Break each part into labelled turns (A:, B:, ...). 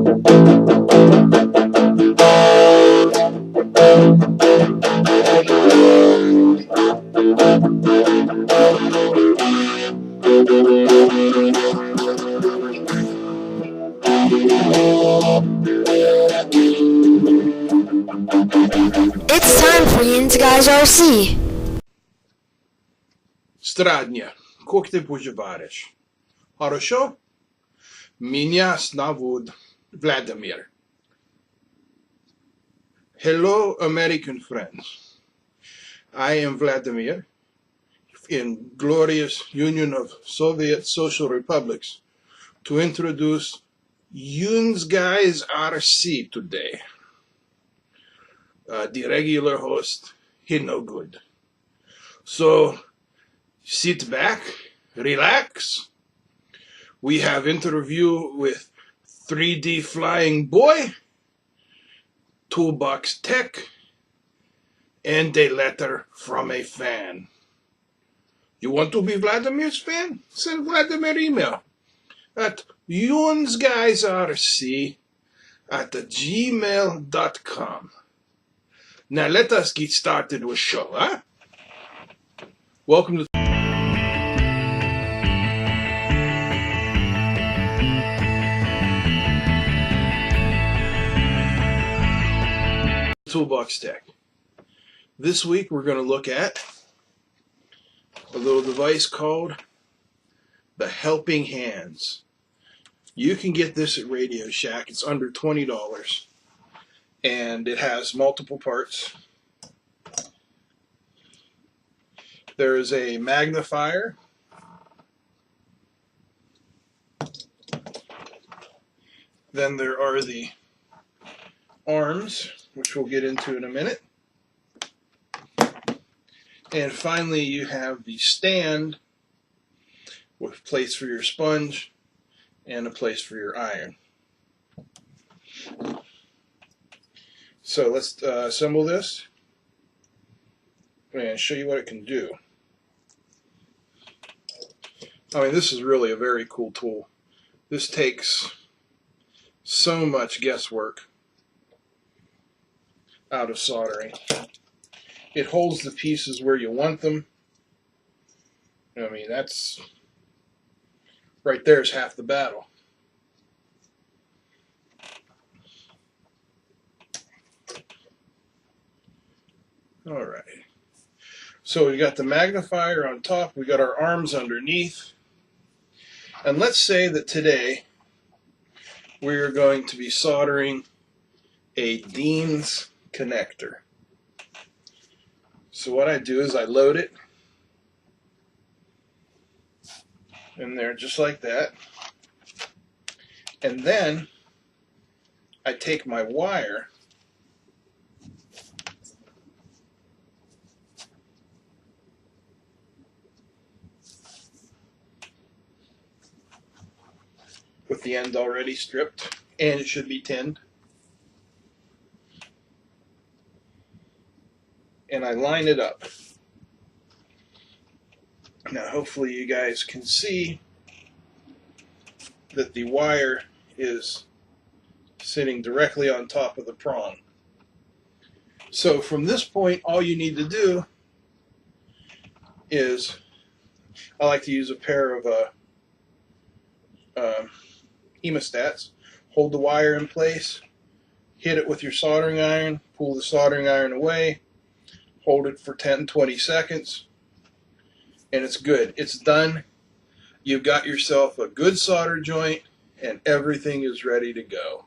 A: It's time for YinzGuysRC.
B: Страдня, как ты поживаешь? Хорошо? Меня зовут Vladimir. Hello, American friends. I am Vladimir, in glorious Union of Soviet Social Republics, to introduce YinzGuysRC today. The regular host, he no good. So, sit back, relax. We have interview with 3D Flying Boy, Toolbox Tech, and a letter from a fan. You want to be Vladimir's fan? Send Vladimir email at YinzGuysRC@gmail.com. Now let us get started with show, huh? Welcome to Toolbox Tech. This week we're going to look at a little device called the Helping Hands. You can get this at Radio Shack. It's under $20 and it has multiple parts. There is a magnifier, then there are the arms, which we'll get into in a minute, and finally you have the stand with a place for your sponge and a place for your iron. So let's assemble this and show you what it can do. I mean, this is really a very cool tool. This takes so much guesswork out of soldering. It holds the pieces where you want them. I mean, that's right there is half the battle. All right. So we got the magnifier on top, we got our arms underneath. And let's say that today we're going to be soldering a Yinz connector. So what I do is I load it in there just like that. And then I take my wire with the end already stripped, and it should be tinned. And I line it up. Now hopefully you guys can see that the wire is sitting directly on top of the prong. So from this point, all you need to do is, I like to use a pair of hemostats. Hold the wire in place, hit it with your soldering iron, pull the soldering iron away, hold it for 10-20 seconds, and it's good. It's done. You've got yourself a good solder joint and everything is ready to go.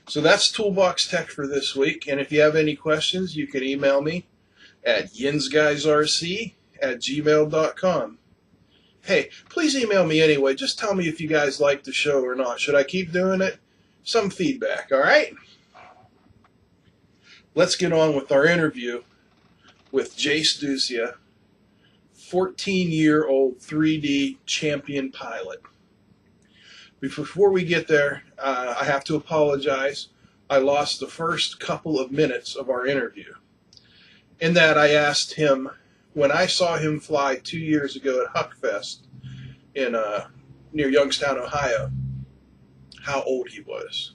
B: So that's Toolbox Tech for this week, and if you have any questions you can email me at YinzGuysRC@gmail.com. Hey, please email me anyway. Just tell me if you guys like the show or not. Should I keep doing it? Some feedback, all right? Let's get on with our interview with Jase Dussia, 14-year-old 3D champion pilot. Before we get there, I have to apologize. I lost the first couple of minutes of our interview. In that I asked him, when I saw him fly 2 years ago at Huckfest in near Youngstown, Ohio, how old he was.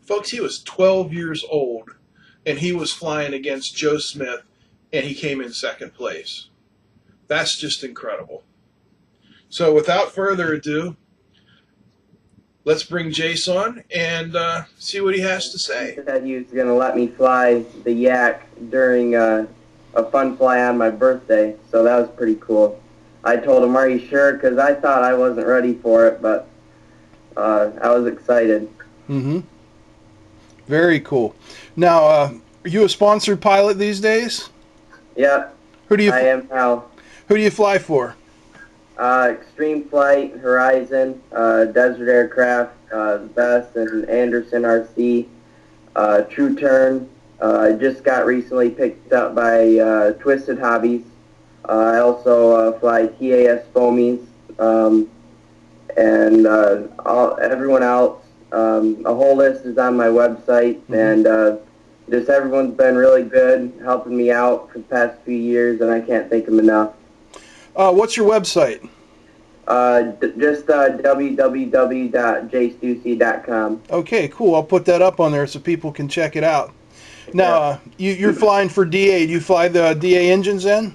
B: Folks, he was 12 years old, and he was flying against Joe Smith, and he came in second place. That's just incredible. So without further ado, let's bring Jase on and see what he has to say.
C: He said he was going to let me fly the Yak during a fun fly on my birthday, so that was pretty cool. I told him, "Are you sure?" Because I thought I wasn't ready for it, but I was excited.
D: Mm-hmm. Very cool. Now, are you a sponsored pilot these days?
C: Yep,
D: Who do you?
C: I am now.
D: Who do you fly for?
C: Extreme Flight, Horizon, Desert Aircraft, Best, and Anderson RC, True Turn. I just got recently picked up by Twisted Hobbies. I also fly TAS Foamies, and everyone else. A whole list is on my website, and just everyone's been really good, helping me out for the past few years, and I can't thank them enough.
D: What's your website?
C: Just www.jasedussia.com.
D: Okay, cool. I'll put that up on there so people can check it out. Now, you're flying for DA. Do you fly the DA engines then?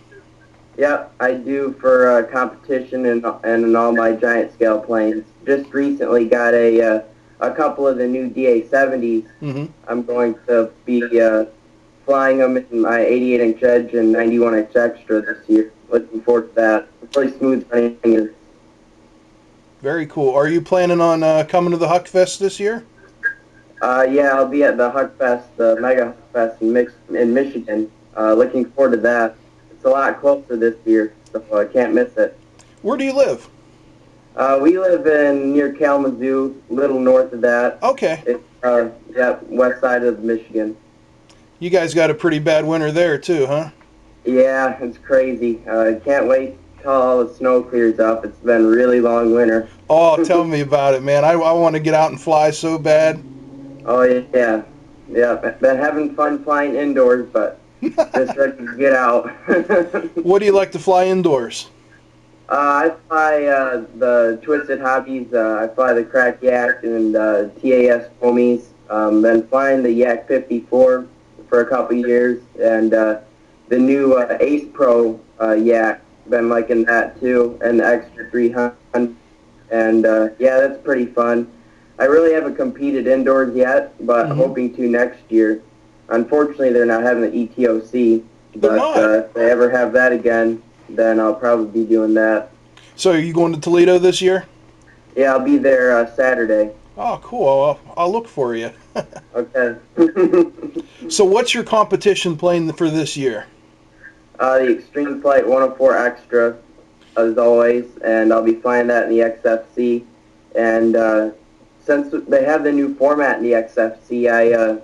C: Yep, I do for competition and in all my giant scale planes. Just recently got a couple of the new DA-70s.
D: Mm-hmm.
C: I'm going to be flying them in my 88-inch Edge and 91-inch Extra this year. Looking forward to that. It's really smooth running.
D: Very cool. Are you planning on coming to the Huck Fest this year?
C: Yeah, I'll be at the Huck Fest, the Mega Huck Fest in Michigan. Looking forward to that. It's a lot closer this year, so I can't miss it.
D: Where do you live?
C: We live near Kalamazoo, a little north of that.
D: Okay.
C: It's, west side of Michigan.
D: You guys got a pretty bad winter there too, huh?
C: Yeah, it's crazy. Can't wait till all the snow clears up. It's been a really long winter.
D: Oh, tell me about it, man. I want to get out and fly so bad.
C: Oh, yeah. Yeah, been having fun flying indoors, but just ready to get out.
D: What do you like to fly indoors?
C: I fly the Twisted Hobbies. I fly the Crack Yak and TAS Foamies. Been flying the Yak 54 for a couple years, and the new Ace Pro Yak. Been liking that too, and the Extra 300. And yeah, that's pretty fun. I really haven't competed indoors yet, but hoping to next year. Unfortunately, they're not having the ETOC, but if they ever have that again, then I'll probably be doing that.
D: So are you going to Toledo this year?
C: Yeah, I'll be there Saturday.
D: Oh, cool. I'll look for you.
C: Okay.
D: So what's your competition plane for this year?
C: The Extreme Flight 104 Extra, as always, and I'll be flying that in the XFC. And since they have the new format in the XFC, I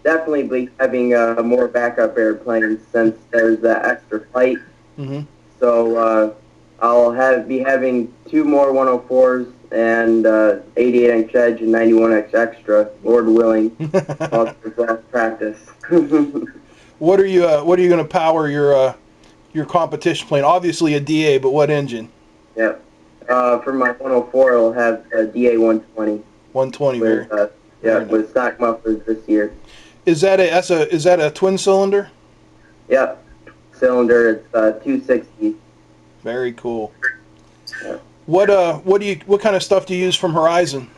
C: definitely be having more backup airplanes since there's that extra flight.
D: Mm-hmm.
C: So I'll be having 2 more 104s and 88-inch Edge and 91-inch Extra, Lord willing, while there's practice.
D: What are you going to power your competition plane? Obviously a DA, but what engine?
C: Yep. For my 104, it'll have a DA 120.
D: 120.
C: With stock mufflers this year.
D: Is that a twin cylinder?
C: Yep. Cylinder. It's 260.
D: Very cool.
C: Yep.
D: What kind of stuff do you use from Horizon?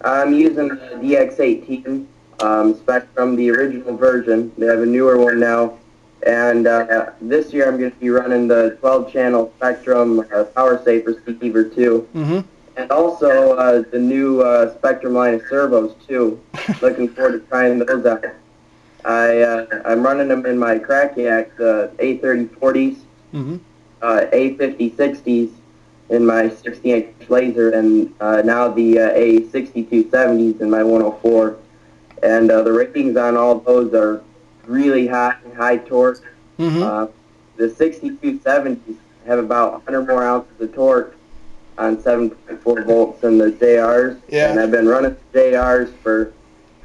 C: I'm using the DX18 Spectrum, the original version. They have a newer one now. And this year I'm going to be running the 12-channel Spectrum Power Saver receiver too.
D: Mm-hmm.
C: And also the new Spectrum line of servos too. Looking forward to trying those out. I'm running them in my Crack Yak, the A3040s, A5060s in my 60-inch laser, and now the A6270s in my 104. And the ratings on all those are really high torque. The 6270s have about 100 more ounces of torque on 7.4 volts than the JRs.
D: Yeah.
C: And I've been running the JRs for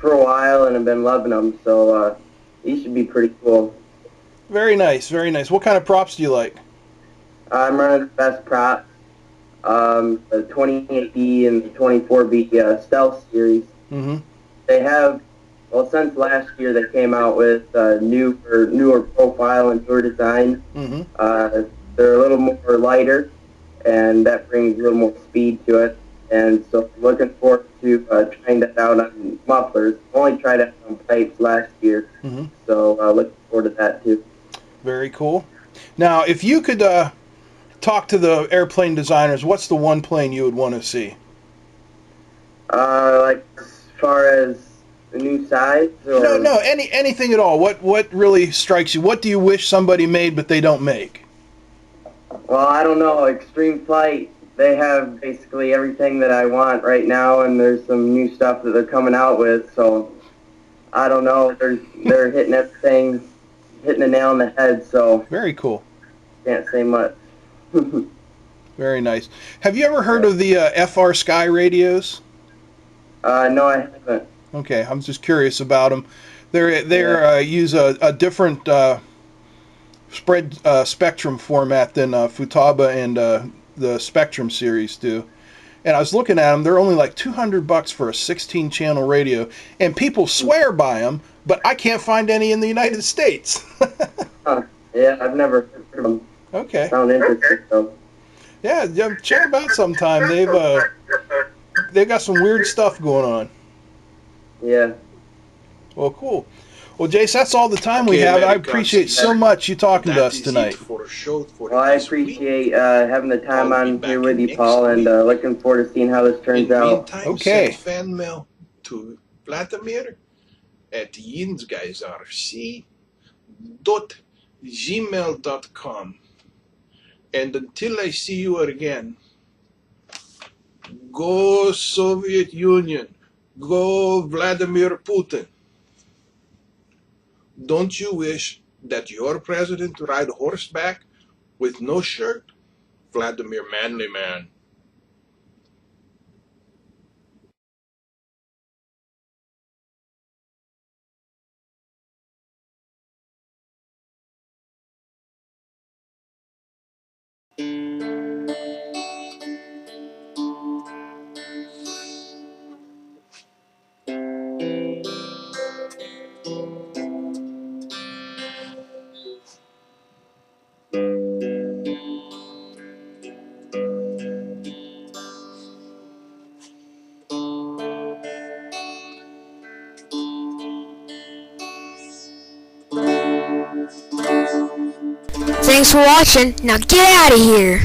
C: a while, and I've been loving them. So these should be pretty cool.
D: Very nice, very nice. What kind of props do you like?
C: I'm running the best props. the 28B and the 24B Stealth series.
D: Mm-hmm.
C: They have, well, since last year they came out with newer profile and newer design.
D: Mm-hmm.
C: They're a little more lighter, and that brings a little more speed to it. And so I'm looking forward to trying that out on mufflers. Only tried it on pipes last year,
D: Mm-hmm.
C: so looking forward to that too.
D: Very cool. Now, if you could talk to the airplane designers, what's the one plane you would want to see?
C: Like as far as the new size, or
D: No, anything at all. What really strikes you? What do you wish somebody made but they don't make?
C: well, I don't know. Extreme Flight, they have basically everything that I want right now, and there's some new stuff that they're coming out with. So I don't know. They're hitting everything, hitting the nail on the head. So
D: Very cool.
C: can't say much.
D: Very nice. Have you ever heard of the FR Sky radios?
C: No, I haven't.
D: Okay, I'm just curious about them. They use a different spread spectrum format than Futaba and the Spectrum series do. And I was looking at them. They're only like $200 for a 16-channel radio, and people swear by them, but I can't find any in the United States.
C: Yeah, I've never heard of them.
D: Okay.
C: Sound interesting though.
D: Yeah, check them out sometime. They've got some weird stuff going on.
C: Yeah.
D: Well, cool. Well, Jase, that's all the time we have. I appreciate so much you talking to us tonight.
C: Well, I appreciate having the time on here with you, Paul, and looking forward to seeing how this turns out.
D: Okay.
B: Send fan mail to Vladimir at YinzGuysRC10@gmail.com. And until I see you again, go Soviet Union, go Vladimir Putin. Don't you wish that your president ride horseback with no shirt? Vladimir Manly Man.
A: Thanks for watching. Now get out of here.